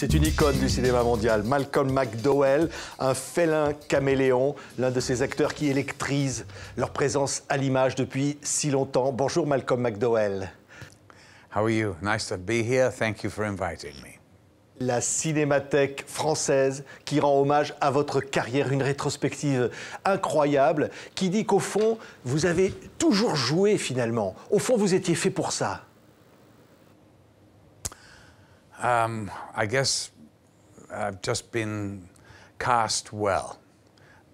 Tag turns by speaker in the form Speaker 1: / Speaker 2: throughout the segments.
Speaker 1: C'est une icône du cinéma mondial, Malcolm McDowell, un félin caméléon, l'un de ces acteurs qui électrisent leur présence à l'image depuis si longtemps. Bonjour Malcolm McDowell.
Speaker 2: How are you? Nice to be here. Thank you for inviting me.
Speaker 1: La Cinémathèque française qui rend hommage à votre carrière, une rétrospective incroyable qui dit qu'au fond, vous avez toujours joué finalement. Au fond, vous étiez fait pour ça.
Speaker 2: I guess I've just been cast well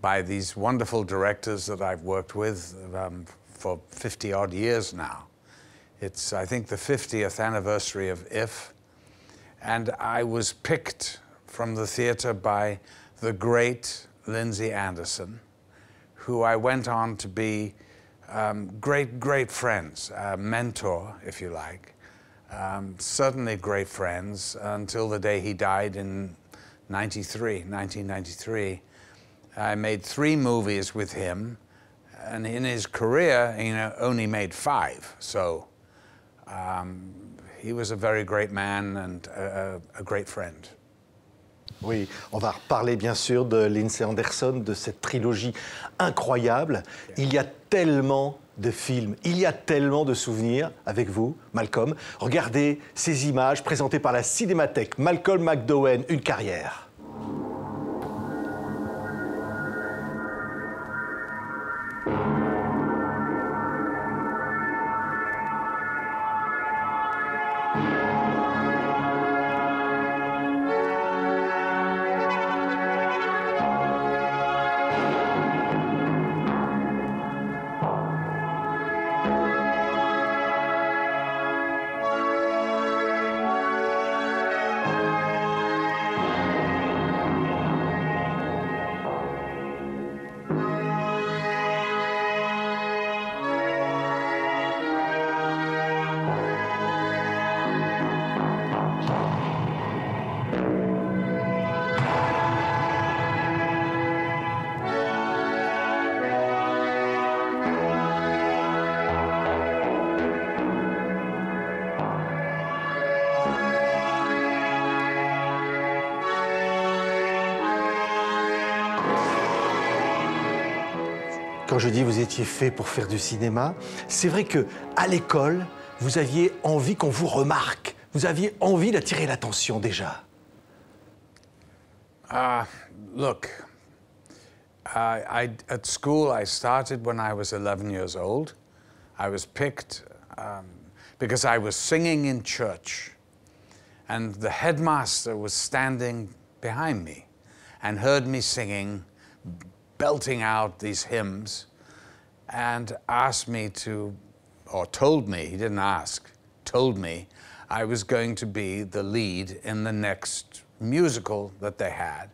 Speaker 2: by these wonderful directors that I've worked with for 50-odd years now. It's, I think, the 50th anniversary of IF, and I was picked from the theatre by the great Lindsay Anderson, who I went on to be great friends, a mentor, if you like. Certainly great friends until the day he died in 1993. I made 3 movies with him, and in his career, only made 5. So he was a very great man and a great friend.
Speaker 1: Oui, on va reparler bien sûr de Lindsay Anderson, de cette trilogie incroyable. Il y a tellement de films, il y a tellement de souvenirs avec vous, Malcolm. Regardez ces images présentées par la Cinémathèque. Malcolm McDowell, une carrière. Quand je dis vous étiez fait pour faire du cinéma, c'est vrai que à l'école, vous aviez envie qu'on vous remarque. Vous aviez envie d'attirer l'attention déjà.
Speaker 2: Look, at school I started when I was 11 years old. I was picked because I was singing in church, and the headmaster was standing behind me and heard me singing, belting out these hymns, and asked me to, or told me, he didn't ask, told me I was going to be the lead in the next musical that they had.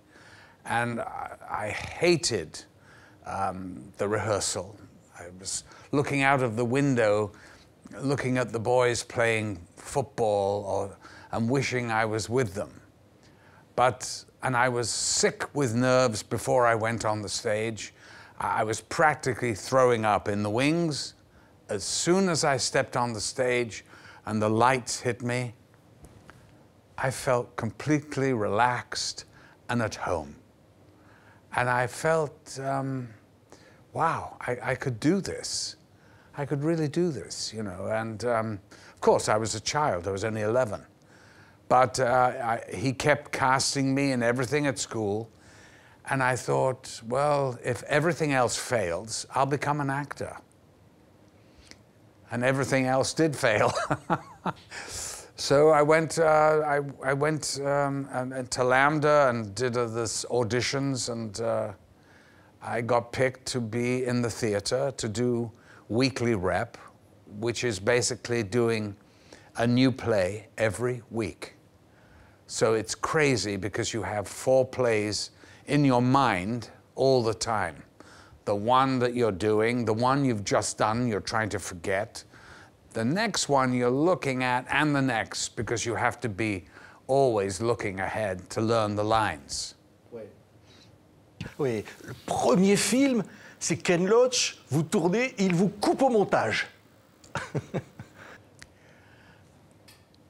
Speaker 2: And I hated the rehearsal. I was looking out of the window, looking at the boys playing football and wishing I was with them. And I was sick with nerves before I went on the stage. I was practically throwing up in the wings. As soon as I stepped on the stage and the lights hit me, I felt completely relaxed and at home. And I felt, wow, I could do this. I could really do this, And of course, I was a child. I was only 11. But he kept casting me in everything at school. And I thought, well, if everything else fails, I'll become an actor. And everything else did fail. So I went to Lambda and did this auditions, and I got picked to be in the theater to do weekly rep, which is basically doing a new play every week. So it's crazy because you have 4 plays in your mind all the time. The one that you're doing, the one you've just done, you're trying to forget. The next one you're looking at, and the next, because you have to be always looking ahead to learn the lines.
Speaker 1: Oui, le premier film, c'est Ken Loach, vous tournez, il vous coupe au montage.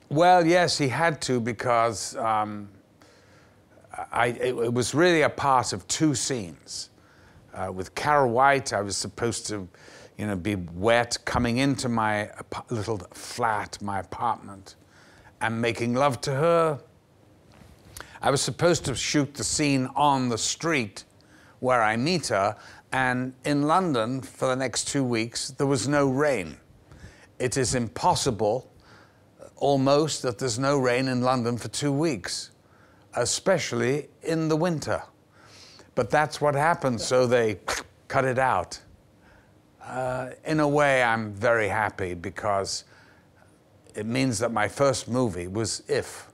Speaker 2: Well, yes, he had to, because it was really a part of two scenes. With Carol White, I was supposed to, you know, be wet, coming into my little flat, my apartment, and making love to her. I was supposed to shoot the scene on the street where I meet her, and in London for the next 2 weeks, there was no rain. It is impossible, almost, that there's no rain in London for 2 weeks, especially in the winter. But that's what happened, so they cut it out. In a way, I'm very happy because it means that my first movie was If,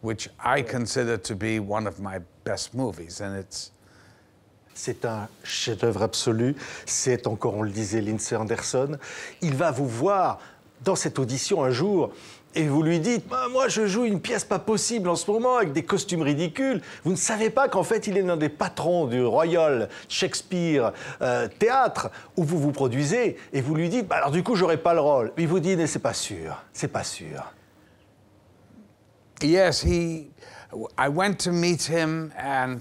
Speaker 2: which I consider to be one of my best movies, and it's...
Speaker 1: C'est un chef-d'œuvre absolu. C'est, encore on le disait, Lindsay Anderson. Il va vous voir dans cette audition un jour et vous lui dites bah, « Moi, je joue une pièce pas possible en ce moment avec des costumes ridicules. » Vous ne savez pas qu'en fait, il est l'un des patrons du Royal Shakespeare Théâtre où vous vous produisez et vous lui dites bah, « Alors du coup, j'aurai pas le rôle. » Il vous dit « Mais c'est pas sûr, c'est pas sûr. »
Speaker 2: Yes, I went to meet him and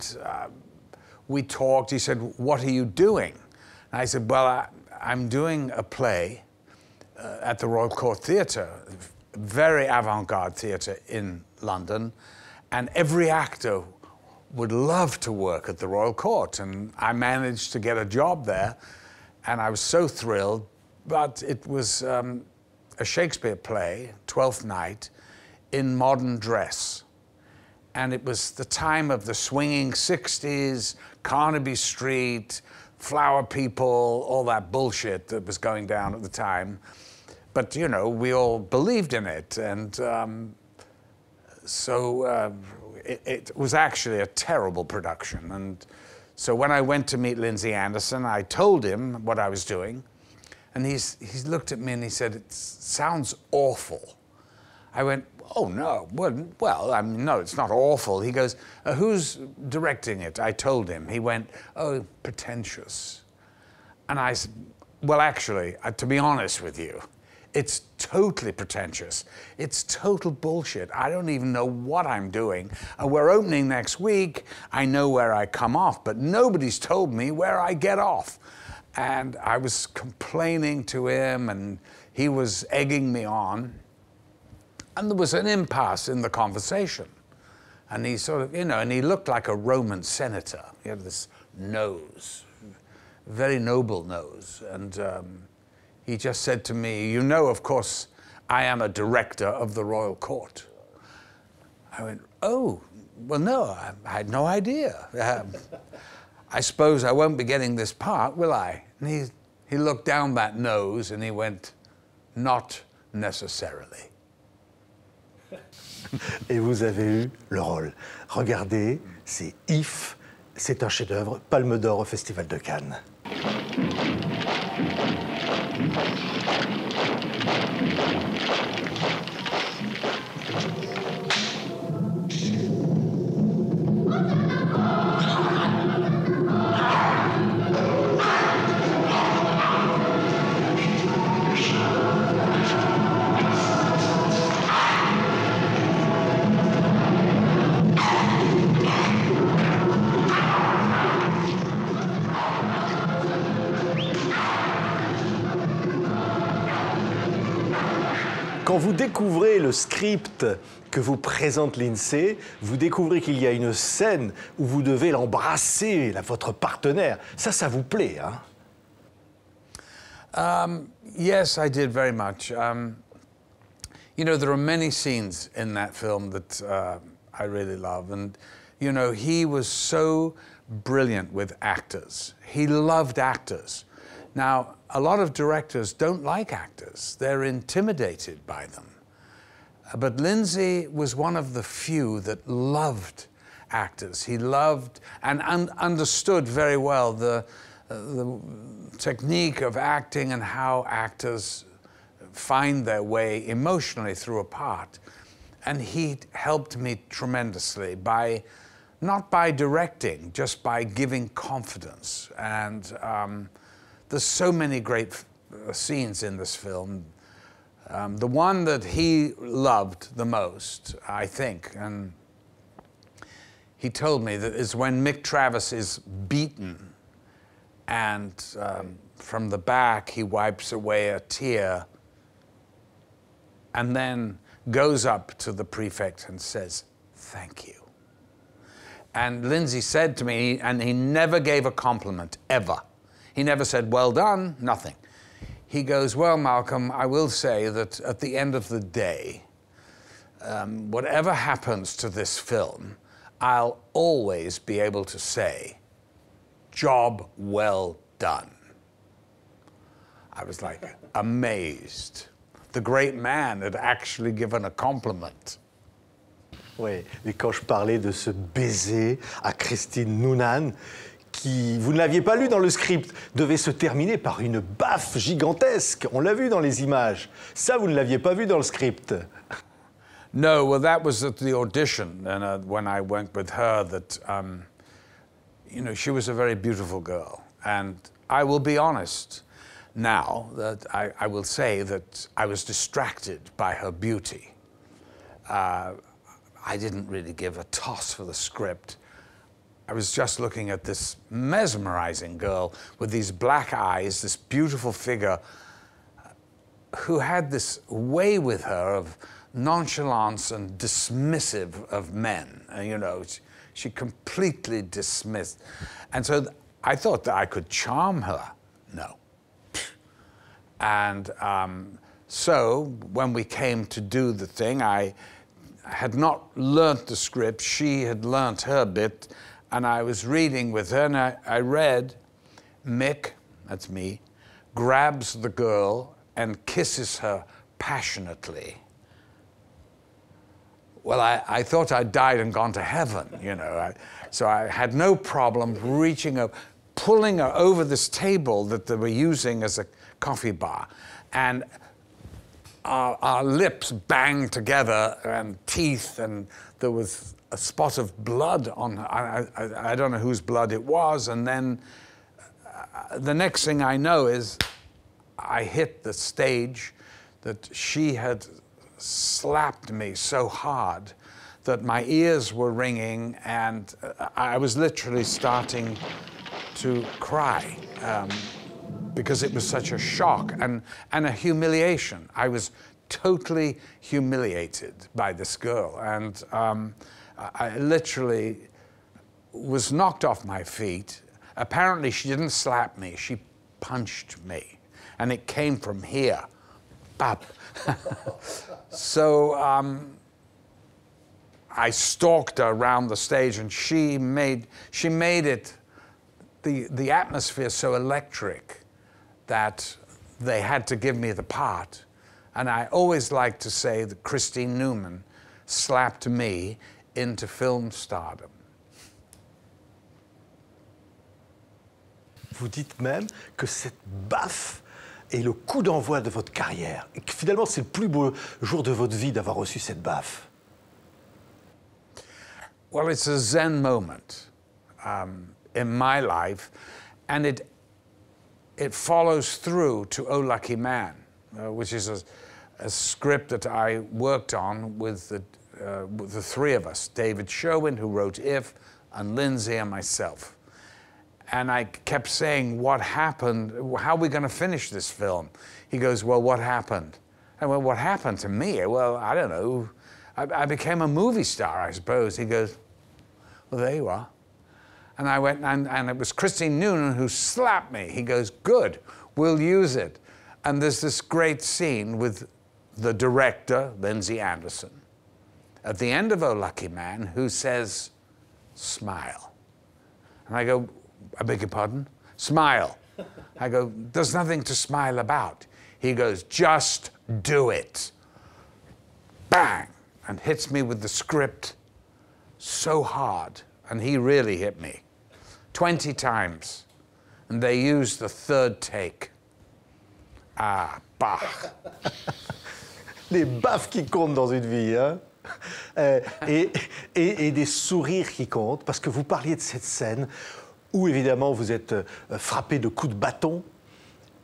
Speaker 2: we talked. He said, "What are you doing?" And I said, "Well, I'm doing a play at the Royal Court Theatre, very avant-garde theatre in London, and every actor would love to work at the Royal Court." And I managed to get a job there, and I was so thrilled. But it was a Shakespeare play, Twelfth Night, in modern dress. And it was the time of the swinging 60s, Carnaby Street, flower people, all that bullshit that was going down at the time. But, you know, we all believed in it. And so it was actually a terrible production. And so when I went to meet Lindsay Anderson, I told him what I was doing. And he looked at me and he said, "It sounds awful." I went, "Oh, no, well, I mean, no, it's not awful." He goes, "Who's directing it?" I told him. He went, "Oh, pretentious." And I said, "Well, actually, to be honest with you, it's totally pretentious. It's total bullshit. I don't even know what I'm doing. We're opening next week. I know where I come off, but nobody's told me where I get off." And I was complaining to him, and he was egging me on. And there was an impasse in the conversation. And he sort of, you know, and he looked like a Roman senator. He had this nose, very noble nose. And he just said to me, "You know, of course, I am a director of the Royal Court." I went, "Oh, well, no, I had no idea. I suppose I won't be getting this part, will I?" And he looked down that nose and he went, "Not necessarily."
Speaker 1: Et vous avez eu le rôle. Regardez, c'est If, c'est un chef-d'œuvre, Palme d'Or au Festival de Cannes. Quand vous découvrez le script que vous présente Lindsay, vous découvrez qu'il y a une scène où vous devez l'embrasser, votre partenaire. Ça vous plaît, hein?
Speaker 2: Yes, I did very much. You know, there are many scenes in that film that I really love. And, you know, he was so brilliant with actors. He loved actors. Now, a lot of directors don't like actors. They're intimidated by them. But Lindsay was one of the few that loved actors. He loved and understood very well the technique of acting and how actors find their way emotionally through a part. And he helped me tremendously by, not by directing, just by giving confidence. And there's so many great scenes in this film. The one that he loved the most, I think, and he told me that is when Mick Travis is beaten and from the back he wipes away a tear and then goes up to the prefect and says, "Thank you." And Lindsay said to me, and he never gave a compliment, ever. He never said, "Well done," nothing. He goes, "Well, Malcolm, I will say that at the end of the day, whatever happens to this film, I'll always be able to say, job well done." I was like amazed. The great man had actually given a compliment.
Speaker 1: Oui, et quand je parlais de ce baiser à Christine Noonan, qui, vous ne l'aviez pas lu dans le script, devait se terminer par une baffe gigantesque. On l'a vu dans les images. Ça, vous ne l'aviez pas vu dans le script.
Speaker 2: No, well, that was at the audition, and when I went with her, that, you know, she was a very beautiful girl. And I will be honest now that I will say that I was distracted by her beauty. I didn't really give a toss for the script. I was just looking at this mesmerizing girl with these black eyes, this beautiful figure, who had this way with her of nonchalance and dismissive of men. You know, she completely dismissed. And so I thought that I could charm her. No. And so when we came to do the thing, I had not learnt the script. She had learnt her bit. And I was reading with her, and I read, Mick, that's me, grabs the girl and kisses her passionately. Well, I thought I'd died and gone to heaven, you know. So I had no problem reaching her, pulling her over this table that they were using as a coffee bar. And our lips banged together and teeth, and there was a spot of blood on her. I don't know whose blood it was. And then the next thing I know is I hit the stage that she had slapped me so hard that my ears were ringing, and I was literally starting to cry because it was such a shock and a humiliation. I was totally humiliated by this girl, and I literally was knocked off my feet. Apparently she didn't slap me, she punched me, and it came from here. Bap. So I stalked her around the stage, and she made it the atmosphere so electric that they had to give me the part. And I always like to say that Christine Newman slapped me into film stardom.
Speaker 1: Vous dites même que cette baffe est le coup d'envoi de votre carrière. Et que finalement, c'est le plus beau jour de votre vie d'avoir reçu cette baffe.
Speaker 2: Well, it's a Zen moment in my life, and it follows through to Oh Lucky Man, which is a script that I worked on with the three of us, David Sherwin, who wrote If, and Lindsay and myself. And I kept saying, what happened? How are we going to finish this film? He goes, well, what happened? I went, what happened to me? Well, I don't know. I became a movie star, I suppose. He goes, well, there you are. And I went, and it was Christine Noonan who slapped me. He goes, good, we'll use it. And there's this great scene with the director, Lindsay Anderson, at the end of Oh Lucky Man, who says, smile. And I go, I beg your pardon? Smile. I go, there's nothing to smile about. He goes, just do it. Bang! And hits me with the script so hard. And he really hit me 20 times. And they used the third take. Ah, bah.
Speaker 1: Les baffes qui comptent dans une vie, hein? Et des sourires qui comptent, parce que vous parliez de cette scène où évidemment vous êtes frappé de coups de bâton,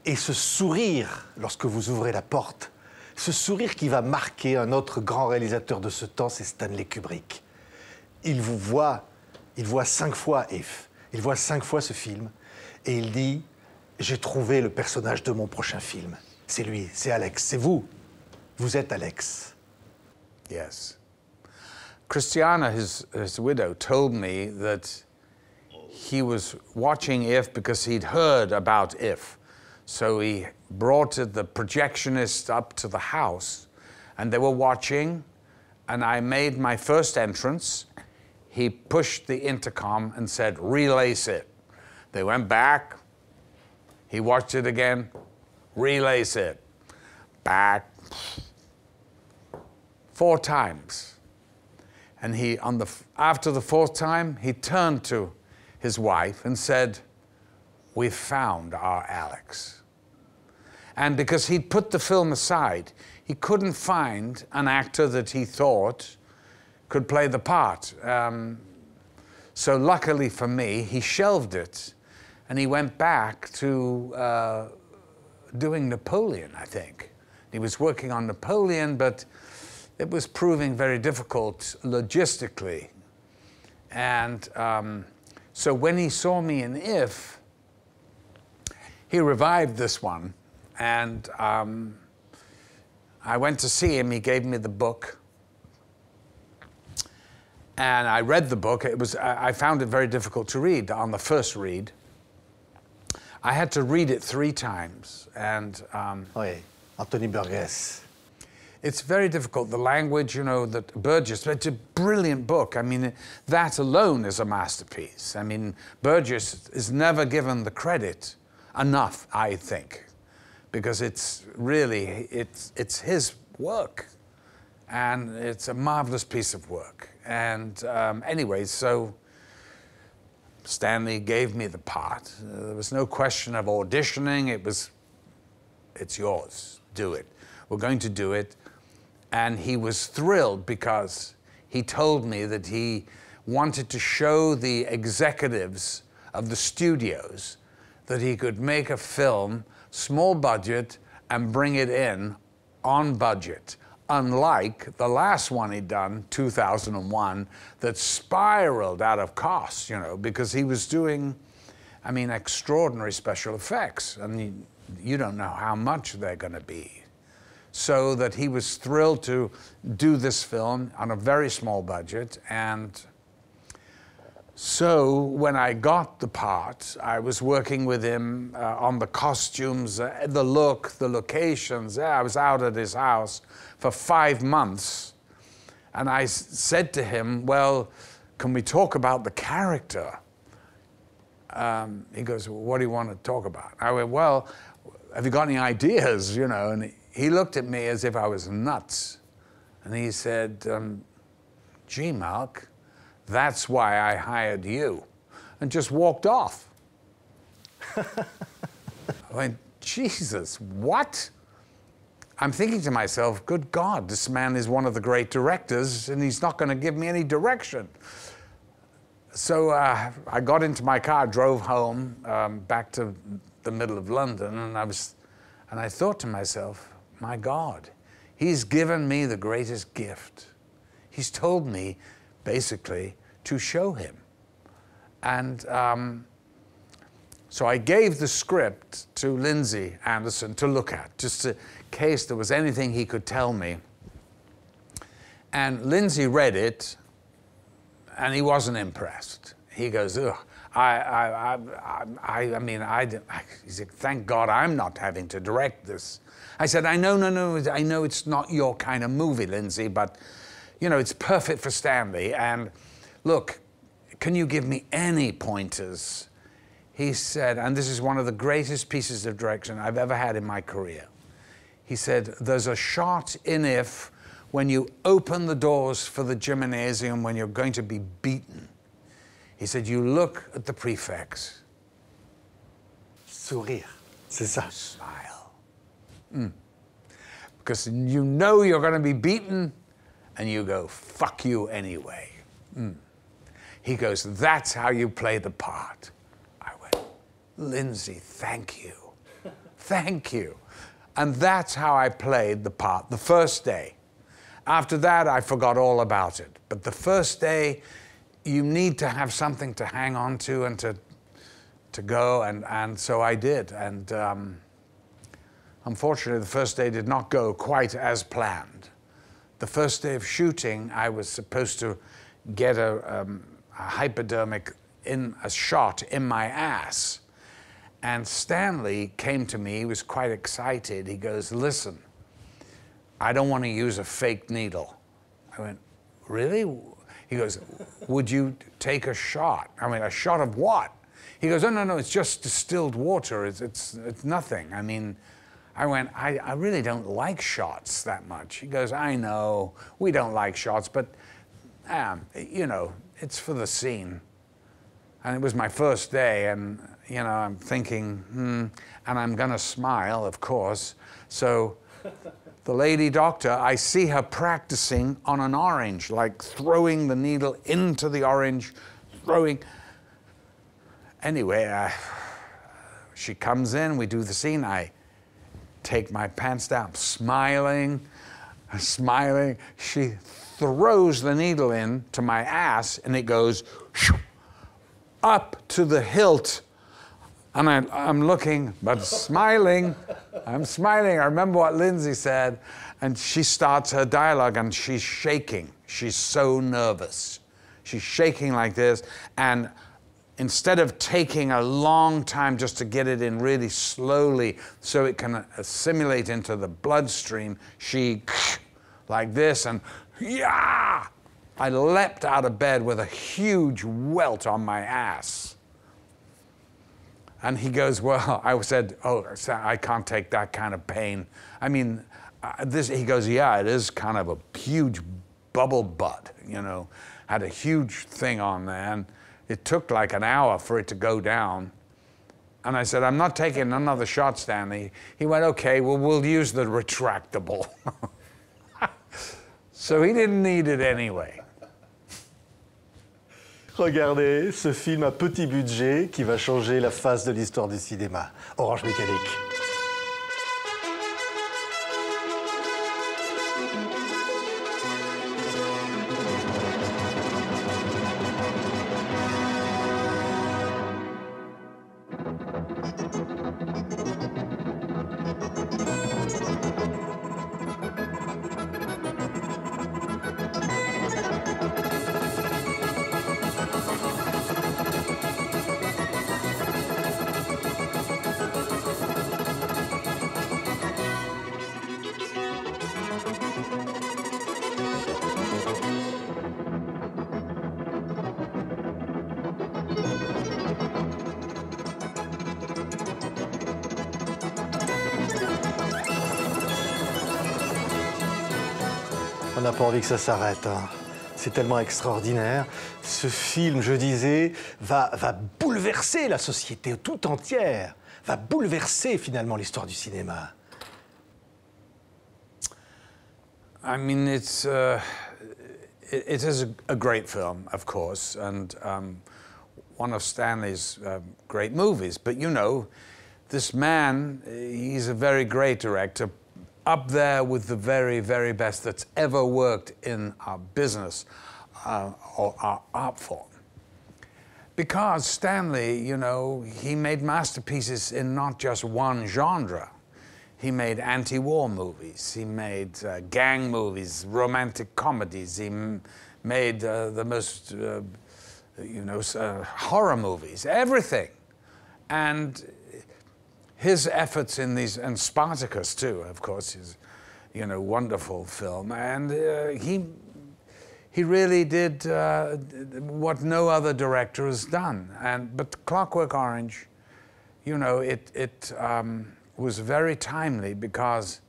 Speaker 1: et ce sourire, lorsque vous ouvrez la porte, ce sourire qui va marquer un autre grand réalisateur de ce temps, c'est Stanley Kubrick. Il vous voit Il voit 5 fois If. Il voit 5 fois ce film. Et il dit, j'ai trouvé le personnage de mon prochain film. C'est lui, c'est Alex, c'est vous. Vous êtes Alex.
Speaker 2: Yes. Christiana, his widow, told me that he was watching If because he'd heard about If. So he brought the projectionist up to the house, and they were watching, and I made my first entrance. He pushed the intercom and said, relace it. They went back. He watched it again. Relace it. Back. 4 times. And he, after the 4th time, he turned to his wife and said, we've found our Alex. And because he'd put the film aside, he couldn't find an actor that he thought could play the part. So luckily for me, he shelved it, and he went back to doing Napoleon, I think. He was working on Napoleon, but it was proving very difficult logistically. And so when he saw me in If, he revived this one, and I went to see him. He gave me the book, and I read the book. I found it very difficult to read on the first read. I had to read it 3 times, and
Speaker 1: Oui, Anthony Burgess.
Speaker 2: it's very difficult. The language, you know, that Burgess, it's a brilliant book. I mean, that alone is a masterpiece. I mean, Burgess is never given the credit enough, I think, because it's really, it's his work, and it's a marvelous piece of work. And anyway, so Stanley gave me the part. There was no question of auditioning. It's yours, do it. We're going to do it. And he was thrilled because he told me that he wanted to show the executives of the studios that he could make a film, small budget, and bring it in on budget. Unlike the last one he'd done, 2001, that spiraled out of cost, you know, because he was doing, I mean, extraordinary special effects. I mean, you don't know how much they're going to be. So that he was thrilled to do this film on a very small budget. And so when I got the part, I was working with him on the costumes, the look, the locations. I was out at his house for 5 months. And I said to him, well, can we talk about the character? He goes, well, what do you want to talk about? I went, well, have you got any ideas, you know? And he looked at me as if I was nuts. And he said, gee, Malk, that's why I hired you. And just walked off. I went, Jesus, what? I'm thinking to myself, good God, this man is one of the great directors, and he's not going to give me any direction. So I got into my car, drove home, back to the middle of London, and I thought to myself, my God, he's given me the greatest gift. He's told me, basically, to show him. And so I gave the script to Lindsay Anderson to look at, just in case there was anything he could tell me. And Lindsay read it, and he wasn't impressed. He goes, ugh. He said, thank God I'm not having to direct this. I said, I know it's not your kind of movie, Lindsay, but, you know, it's perfect for Stanley. And look, can you give me any pointers? He said, and this is one of the greatest pieces of direction I've ever had in my career. He said, there's a shot in If when you open the doors for the gymnasium when you're going to be beaten. He said, you look at the prefects.
Speaker 1: Sourire, c'est ça.
Speaker 2: Smile. Because you know you're going to be beaten, and you go, fuck you anyway. He goes, that's how you play the part. I went, Lindsay, thank you. Thank you. And that's how I played the part the first day. After that, I forgot all about it. But the first day, you need to have something to hang on to and to go, and so I did. And unfortunately, the first day did not go quite as planned. The first day of shooting, I was supposed to get a hypodermic in a shot in my ass. And Stanley came to me, he was quite excited. He goes, listen, I don't want to use a fake needle. I went, really? He goes, would you take a shot? I mean, a shot of what? He goes, oh, no, it's just distilled water. It's nothing. I mean, I went, I really don't like shots that much. He goes, I know, we don't like shots, but, you know, it's for the scene. And it was my first day, and, you know, I'm thinking, and I'm going to smile, of course. So the lady doctor, I see her practicing on an orange, like throwing the needle into the orange, throwing. Anyway, she comes in, we do the scene. I take my pants down, smiling. She throws the needle in to my ass, and it goes up to the hilt. And I'm looking, but smiling. I'm smiling. I remember what Lindsay said. And she starts her dialogue, and she's shaking. She's so nervous. She's shaking like this. And instead of taking a long time just to get it in really slowly so it can assimilate into the bloodstream, she like this, and yeah! I leapt out of bed with a huge welt on my ass. And he goes, well, I said, oh, I can't take that kind of pain. I mean, he goes, yeah, it is kind of a huge bubble butt, you know, had a huge thing on there. And it took like an hour for it to go down. And I said, I'm not taking another shot, Stanley. He went, okay, well, we'll use the retractable. So he didn't need it anyway.
Speaker 1: Regardez ce film à petit budget qui va changer la face de l'histoire du cinéma. Orange Mécanique. On n'a pas envie que ça s'arrête, hein. C'est tellement extraordinaire. Ce film, je disais, va bouleverser la société tout entière, va bouleverser finalement l'histoire du cinéma.
Speaker 2: I mean, it is a great film, of course, and one of Stanley's great movies. But you know, this man, he's a very great director, up there with the very, very best that's ever worked in our business or our art form. Because Stanley, you know, he made masterpieces in not just one genre. He made anti-war movies, he made gang movies, romantic comedies, he made the most, you know, horror movies, everything. And his efforts in these, and Spartacus too, of course, is, you know, wonderful film. And he really did what no other director has done. But Clockwork Orange, you know, it was very timely because,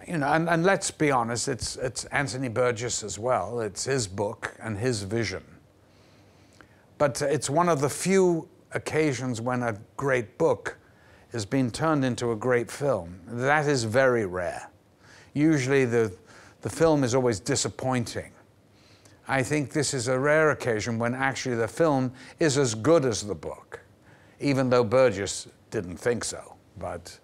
Speaker 2: you know, and let's be honest, it's Anthony Burgess as well. It's his book and his vision. But it's one of the few occasions when a great book has been turned into a great film. That is very rare. Usually the film is always disappointing. I think this is a rare occasion when actually the film is as good as the book, even though Burgess didn't think so. But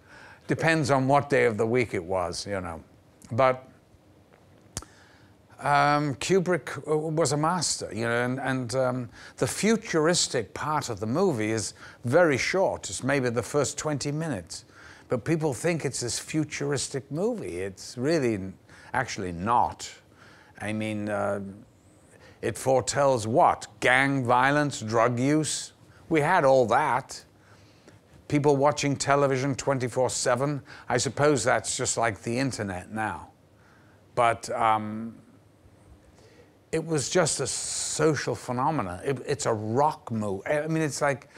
Speaker 2: depends on what day of the week it was, you know. But Kubrick was a master, you know, and the futuristic part of the movie is very short. It's maybe the first 20 minutes. But people think it's this futuristic movie. It's really actually not. I mean, it foretells what? Gang violence, drug use? We had all that. People watching television 24/7. I suppose that's just like the internet now. But it was just a social phenomenon. It's a rock movie. I mean, it's like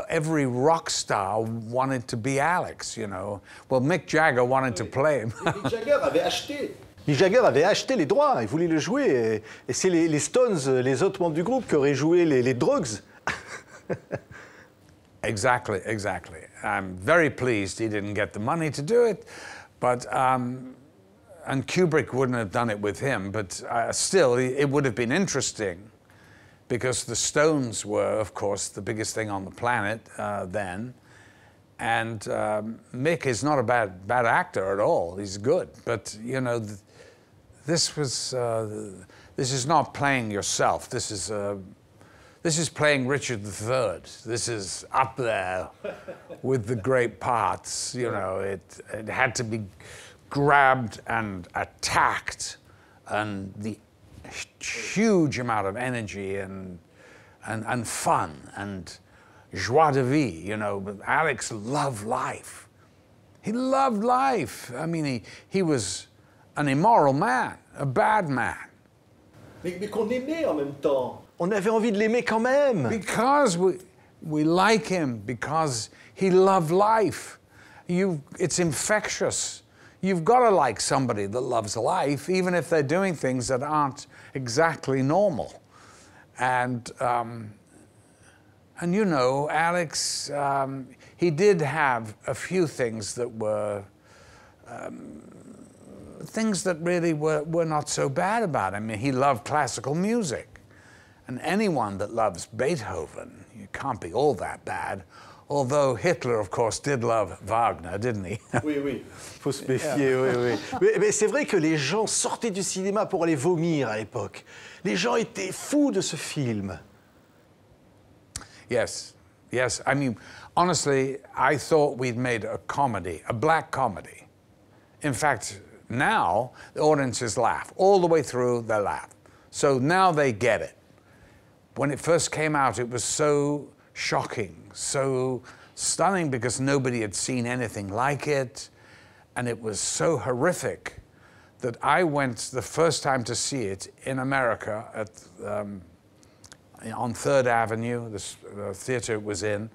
Speaker 2: every rock star wanted to be Alex, you know. Well, Mick Jagger wanted to play him.
Speaker 3: Mick Jagger avait acheté.
Speaker 1: Mick Jagger avait acheté les droits, il voulait le jouer. Et c'est les Stones, les autres membres du groupe, qui auraient joué les Drugs.
Speaker 2: Exactly, exactly. I'm very pleased he didn't get the money to do it, but and Kubrick wouldn't have done it with him, but still, it would have been interesting because the Stones were, of course, the biggest thing on the planet then, and Mick is not a bad actor at all. He's good, but you know, this is not playing yourself. This is playing Richard III. This is up there with the great parts. You know, it had to be grabbed and attacked, and the huge amount of energy and fun and joie de vivre. You know, but Alex loved life. He loved life. I mean, he was an immoral man, a bad man.
Speaker 3: Mais qu'on aimait en même temps.
Speaker 1: On avait envie de l'aimer quand même.
Speaker 2: Because we like him, because he loved life. It's infectious. You've got to like somebody that loves life, even if they're doing things that aren't exactly normal. And you know, Alex, he did have a few things that were things that really were not so bad about him. I mean, he loved classical music. And anyone that loves Beethoven, you can't be all that bad. Although Hitler, of course, did love Wagner, didn't he?
Speaker 3: Oui, oui.
Speaker 1: Faut se méfier, oui, oui. Mais c'est vrai que les gens sortaient du cinéma pour aller vomir à l'époque. Les gens étaient fous de ce film.
Speaker 2: Yes, yes. I mean, honestly, I thought we'd made a comedy, a black comedy. In fact, now the audiences laugh. All the way through, they laugh. So now they get it. When it first came out, it was so shocking, so stunning because nobody had seen anything like it. And it was so horrific that I went the first time to see it in America at, on 3rd Avenue, the theater it was in.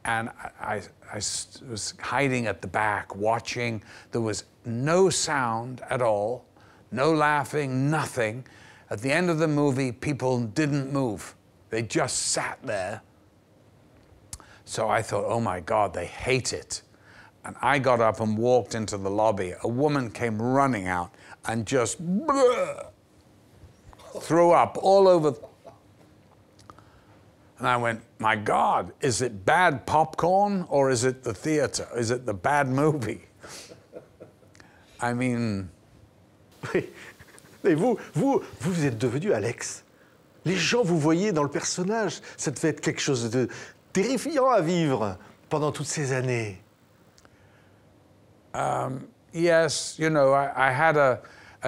Speaker 2: And I was hiding at the back, watching. There was no sound at all, no laughing, nothing. At the end of the movie, people didn't move. They just sat there. So I thought, oh my God, they hate it. And I got up and walked into the lobby. A woman came running out and just threw up all over. And I went, my God, is it bad popcorn or is it the theater? Is it the bad movie? I mean...
Speaker 1: Et vous êtes devenu Alex. Les gens vous voyaient dans le personnage. Ça devait être quelque chose de terrifiant à vivre pendant toutes ces années.
Speaker 2: Yes, you know, I had a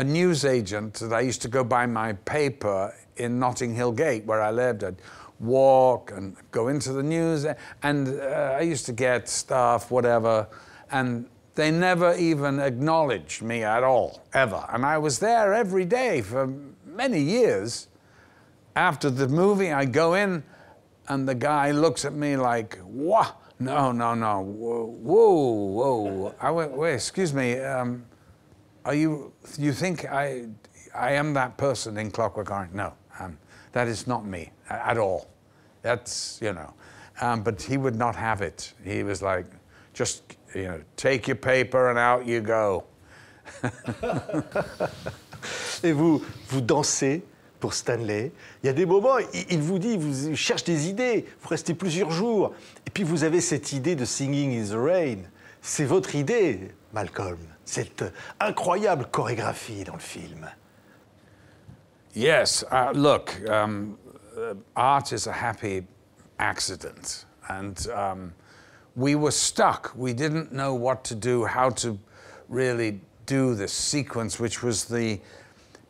Speaker 2: news agent that I used to go buy my paper in Notting Hill Gate, where I lived. I'd walk and go into the news, and I used to get stuff, whatever, and they never even acknowledged me at all, ever. And I was there every day for many years. After the movie, I go in, and the guy looks at me like, what? No, whoa. I went, wait, excuse me, you think I am that person in Clockwork Orange? No, that is not me at all. That's, you know, but he would not have it. He was like, just, you know, take your paper and out you go.
Speaker 1: Et vous dansez pour Stanley. Il y a des moments, il vous dit, vous cherche des idées, vous restez plusieurs jours, et puis vous avez cette idée de Singing in the Rain. C'est votre idée, Malcolm, cette incroyable chorégraphie dans le film.
Speaker 2: Yes, look, art is a happy accident, and we were stuck. We didn't know what to do, how to really do this sequence, which was the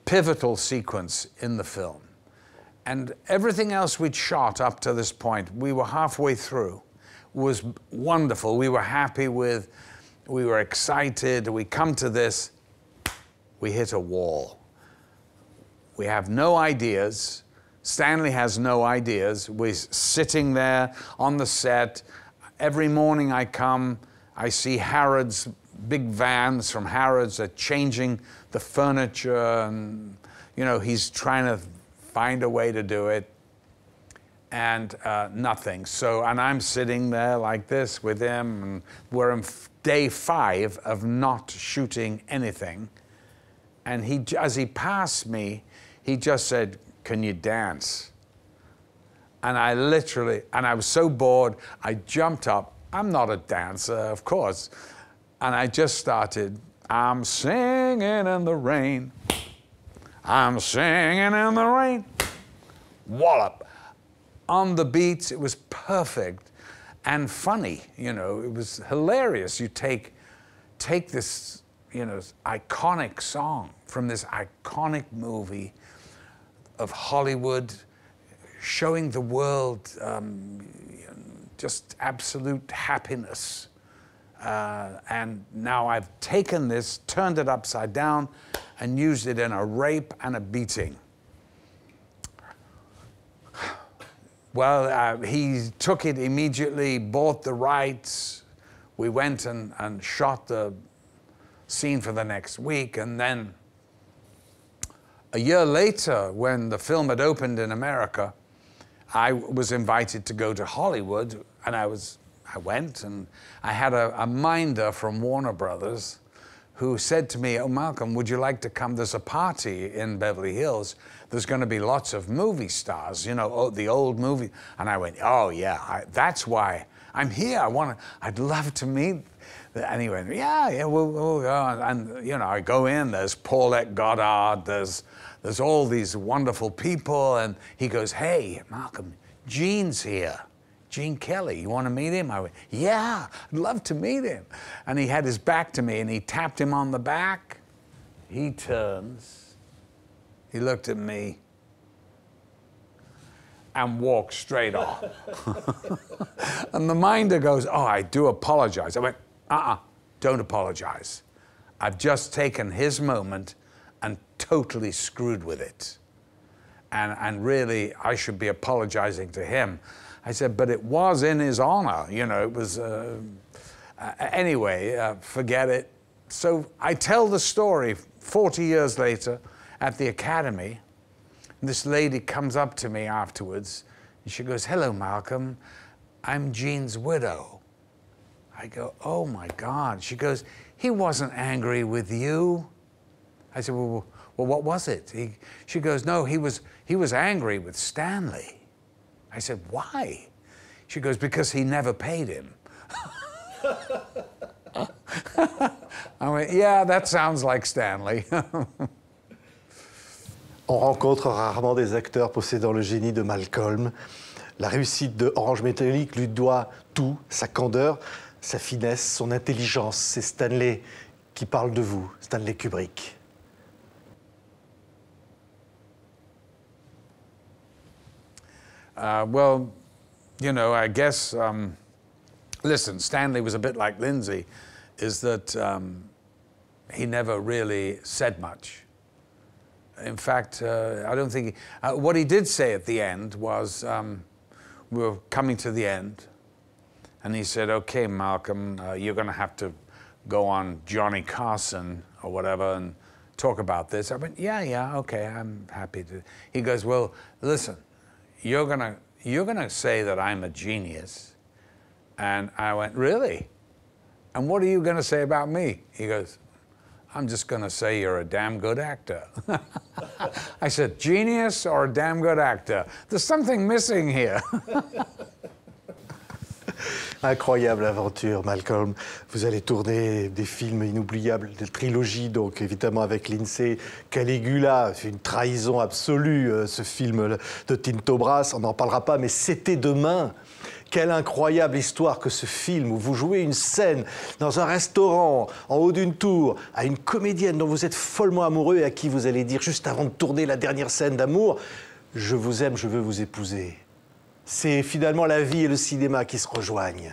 Speaker 2: pivotal sequence in the film. And everything else we'd shot up to this point, we were halfway through, was wonderful. We were happy with, we were excited. We come to this, we hit a wall. We have no ideas. Stanley has no ideas. We're sitting there on the set. Every morning I come, I see Harrods, big vans from Harrods. They're changing the furniture, and you know, he's trying to find a way to do it, and nothing. So, and I'm sitting there like this with him, and we're on day 5 of not shooting anything. And he, as he passed me, he just said, "Can you dance?" And I literally, and I was so bored, I jumped up. I'm not a dancer, of course. And I just started, "I'm singing in the rain. I'm singing in the rain." Wallop. On the beats, it was perfect and funny, you know, it was hilarious. You take this, you know, iconic song from this iconic movie of Hollywood, showing the world just absolute happiness. And now I've taken this, turned it upside down, and used it in a rape and a beating. Well, he took it immediately, bought the rights. We went and shot the scene for the next week. And then a year later, when the film had opened in America, I was invited to go to Hollywood, and I went, and I had a minder from Warner Brothers who said to me, "Oh, Malcolm, would you like to come? There's a party in Beverly Hills. There's going to be lots of movie stars, you know, the old movie." And I went, "Oh, yeah, that's why I'm here. I'd love to meet." And he went, yeah, we'll go. And, you know, I go in, there's Paulette Goddard, there's all these wonderful people. And he goes, "Hey, Malcolm, Gene's here. Gene Kelly, you want to meet him?" I went, "Yeah, I'd love to meet him." And he had his back to me, and he tapped him on the back. He turns, he looked at me, and walked straight off. And the minder goes, "Oh, I do apologize." I went, "Don't apologize. I've just taken his moment and totally screwed with it. And really, I should be apologizing to him." I said, "But it was in his honor, you know, it was," anyway, forget it. So I tell the story 40 years later at the Academy. This lady comes up to me afterwards, and she goes, "Hello, Malcolm, I'm Gene's widow." I go, "Oh my God." She goes, "He wasn't angry with you." I said, well, what was it?" She goes, "No, he was angry with Stanley." I said, "Why?" She goes, "Because he never paid him." I went, "Yeah, that sounds like Stanley."
Speaker 1: On rencontre rarement des acteurs possédant le génie de Malcolm. La réussite de Orange Métallique lui doit tout, sa candeur, sa finesse, son intelligence. C'est Stanley qui parle de vous, Stanley Kubrick.
Speaker 2: Well, you know, I guess, listen, Stanley was a bit like Lindsay, is that he never really said much. In fact, I don't think, what he did say at the end was, we were coming to the end, and he said, "Okay, Malcolm, you're going to have to go on Johnny Carson or whatever and talk about this." I went, yeah, okay, I'm happy to. He goes, "Well, listen, you're gonna say that I'm a genius." And I went, "Really? And what are you gonna say about me?" He goes, "I'm just gonna say you're a damn good actor." I said, "Genius or a damn good actor? There's something missing here."
Speaker 1: Incroyable aventure, Malcolm. Vous allez tourner des films inoubliables, des trilogies, donc évidemment avec Lindsay. Caligula, c'est une trahison absolue, ce film de Tinto Brass. On n'en parlera pas, mais C'était demain. Quelle incroyable histoire que ce film où vous jouez une scène dans un restaurant, en haut d'une tour, à une comédienne dont vous êtes follement amoureux et à qui vous allez dire juste avant de tourner la dernière scène d'amour « Je vous aime, je veux vous épouser ». C'est finalement la vie et le cinéma qui se rejoignent.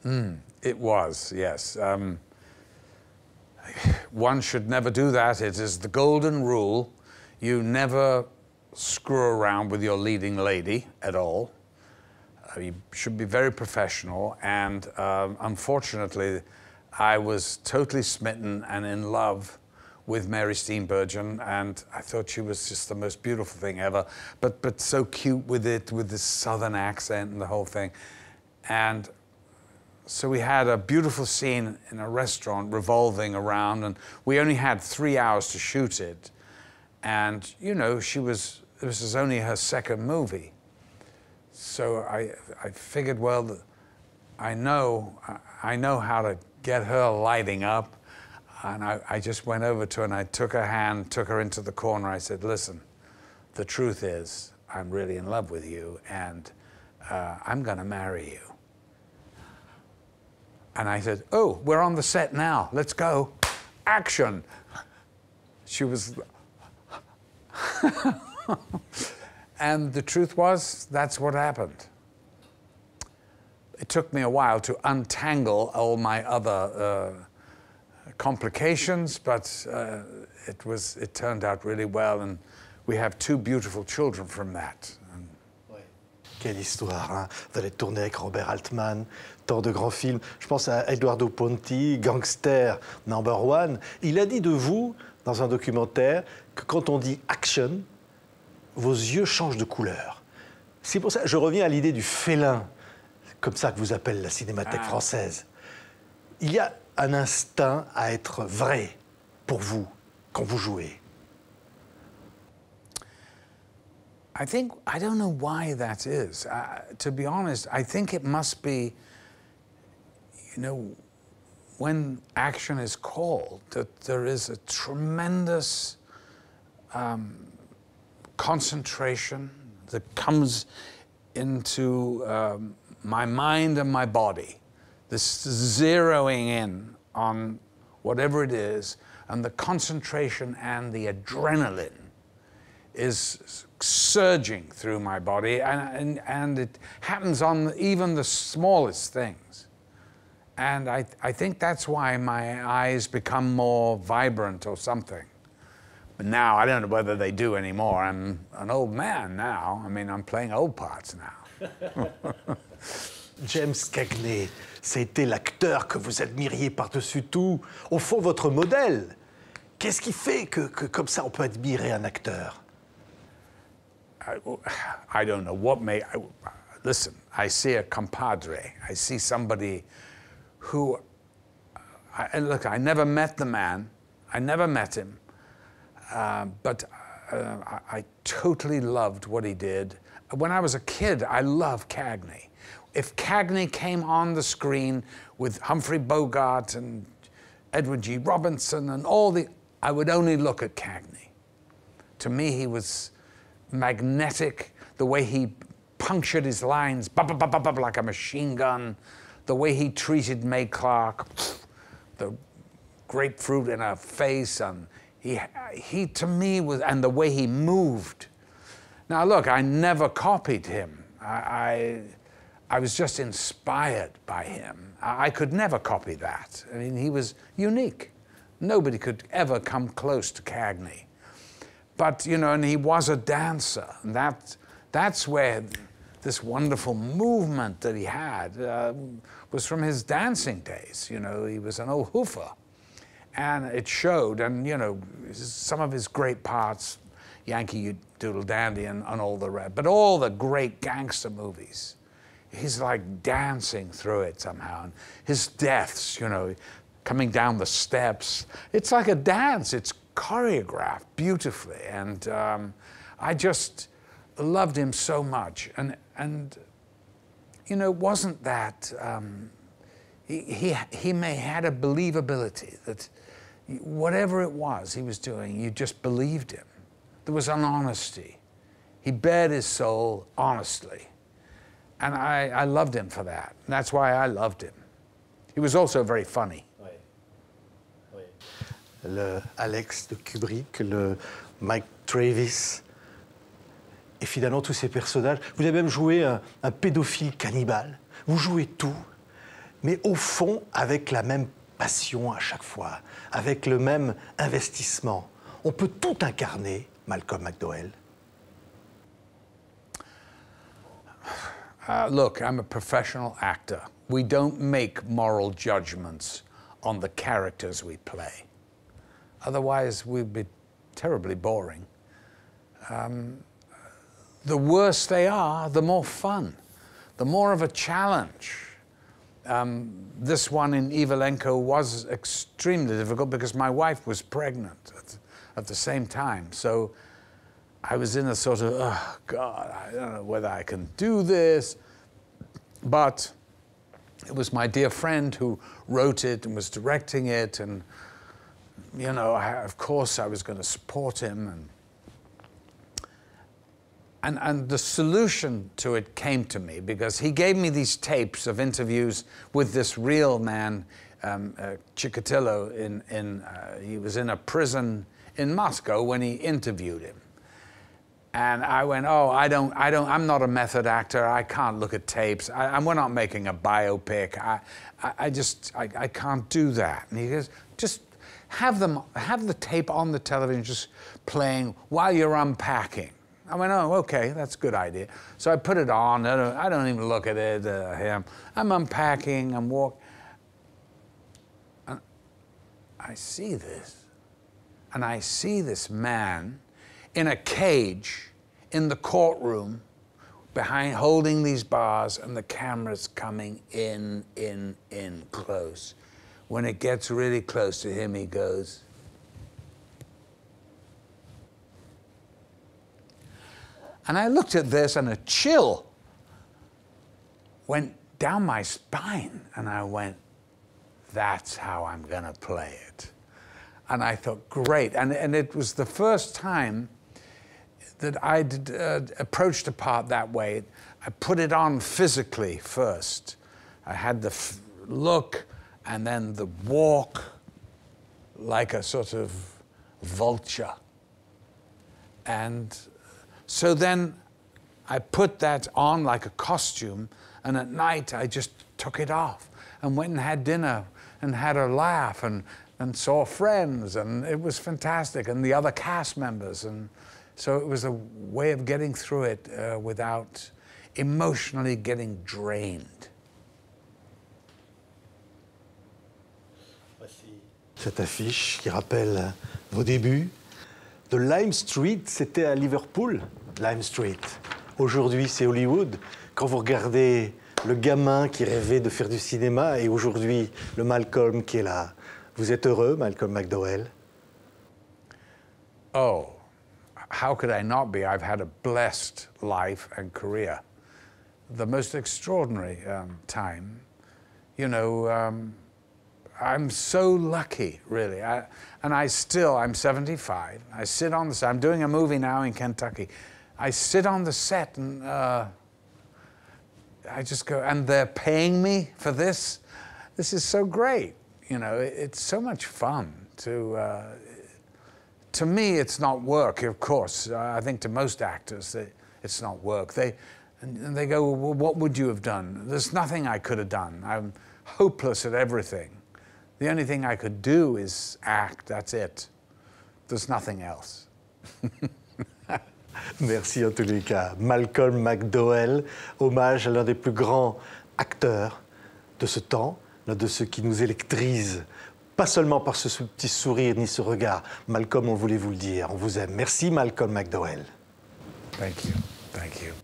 Speaker 2: It was, yes. One should never do that. It is the golden rule. You never screw around with your leading lady at all. You should be very professional, and unfortunately, I was totally smitten and in love with Mary Steenburgen, and I thought she was just the most beautiful thing ever, but so cute with it, with this southern accent and the whole thing. And so we had a beautiful scene in a restaurant revolving around, and we only had 3 hours to shoot it. And, you know, this was only her second movie. So I figured, well, I know how to get her lighting up. And I just went over to her and I took her hand, took her into the corner. I said, listen, the truth is, I'm really in love with you, and I'm going to marry you. And I said, oh, we're on the set now. Let's go. Action. She was... And the truth was, that's what happened. It took me a while to untangle all my other complications, but it turned out really well, and we have 2 beautiful children from that.
Speaker 1: Quelle histoire, hein? Vous allez tourner avec Robert Altman, tant de grands films. Je pense à Eduardo Ponti, Gangster #1. Il a dit de vous, dans un documentaire, que quand on dit action, vos yeux changent de couleur. C'est pour ça que je reviens à l'idée du félin, comme ça que vous appelle la Cinémathèque française. Il y a un instinct à être vrai pour vous quand vous jouez.
Speaker 2: I don't know why that is. To be honest, I think it must be, you know, when action is called, that there is a tremendous concentration that comes into my mind and my body. This zeroing in on whatever it is, and the concentration and the adrenaline is surging through my body, and it happens on even the smallest things. And I think that's why my eyes become more vibrant or something. But now, I don't know whether they do anymore. I'm an old man now. I mean, I'm playing old parts now.
Speaker 1: James Cagney, c'était l'acteur que vous admiriez par-dessus tout, au fond votre modèle. Qu'est-ce qui fait que comme ça on peut admirer un acteur?
Speaker 2: I don't know what may... listen, I see a compadre. I see somebody who... look, I never met the man. I never met him. But I totally loved what he did. When I was a kid, I loved Cagney. If Cagney came on the screen with Humphrey Bogart and Edward G. Robinson and I would only look at Cagney. To me, he was magnetic, the way he punctured his lines, like a machine gun, the way he treated May Clark, the grapefruit in her face, and he to me was, and the way he moved. Now look, I never copied him. I was just inspired by him. I could never copy that. I mean, he was unique. Nobody could ever come close to Cagney. But, you know, and he was a dancer. And that's where this wonderful movement that he had was from his dancing days. You know, he was an old hoofer. And it showed, and, you know, some of his great parts, Yankee Doodle Dandy and all the rest, but all the great gangster movies, he's like dancing through it somehow. And his deaths, you know, coming down the steps, it's like a dance. It's choreographed beautifully. And loved him so much, and you know, wasn't that he may had a believability that whatever it was he was doing, you just believed him. There was an honesty. He bared his soul honestly, and I loved him for that. And that's why I loved him. He was also very funny.
Speaker 3: Oui. Oui.
Speaker 1: Le Alex de Kubrick, le Mike Travis, et finalement tous ces personnages. Vous avez même joué un pédophile cannibale. Vous jouez tout, mais au fond avec la même passion à chaque fois, avec le même investissement. On peut tout incarner, Malcolm McDowell.
Speaker 2: Look, I'm a professional actor. We don't make moral judgments on the characters we play. Otherwise, we'd be terribly boring. The worse they are, the more fun, the more of a challenge. This one in Ivalenko was extremely difficult because my wife was pregnant at the same time. So I was in a sort of, oh God, I don't know whether I can do this. But it was my dear friend who wrote it and was directing it. And, you know, of course I was going to support him. And the solution to it came to me because he gave me these tapes of interviews with this real man, Chikatilo, he was in a prison in Moscow when he interviewed him. And I went, oh, I'm not a method actor. I can't look at tapes. We're not making a biopic. I can't do that. And he goes, just have the tape on the television just playing while you're unpacking. I went, oh, okay, that's a good idea. So I put it on. I don't even look at it. I'm unpacking. I'm walking. And I see this. And I see this man in a cage in the courtroom behind, holding these bars, and the camera's coming in, close. When it gets really close to him, he goes, and I looked at this and a chill went down my spine, and I went, that's how I'm gonna play it. And I thought, great. And it was the first time that I'd approached a part that way. I put it on physically first. I had the look and then the walk like a sort of vulture. And so then I put that on like a costume, and at night I just took it off and went and had dinner and had a laugh and saw friends, and it was fantastic, and the other cast members. And so it was a way of getting through it without emotionally getting drained.
Speaker 1: Cette affiche qui rappelle vos débuts. De Lime Street, c'était à Liverpool, Lime Street. Aujourd'hui, c'est Hollywood. Quand vous regardez le gamin qui rêvait de faire du cinéma et aujourd'hui, le Malcolm qui est là, vous êtes heureux, Malcolm McDowell?
Speaker 2: Oh, how could I not be? I've had a blessed life and career. The most extraordinary time. You know, I'm so lucky, really. I'm 75. I sit on the set. I'm doing a movie now in Kentucky. I sit on the set and I just go, and they're paying me for this? This is so great. You know, it's so much fun to me, it's not work, of course. I think to most actors, it's not work. And they go, well, what would you have done? There's nothing I could have done. I'm hopeless at everything. The only thing I could do is act, that's it. There's nothing else.
Speaker 1: Merci en tous les cas. Malcolm McDowell, hommage à l'un des plus grands acteurs de ce temps, l'un de ceux qui nous électrisent, pas seulement par ce petit sourire ni ce regard. Malcolm, on voulait vous le dire, on vous aime. Merci Malcolm McDowell.
Speaker 2: Thank you. Thank you.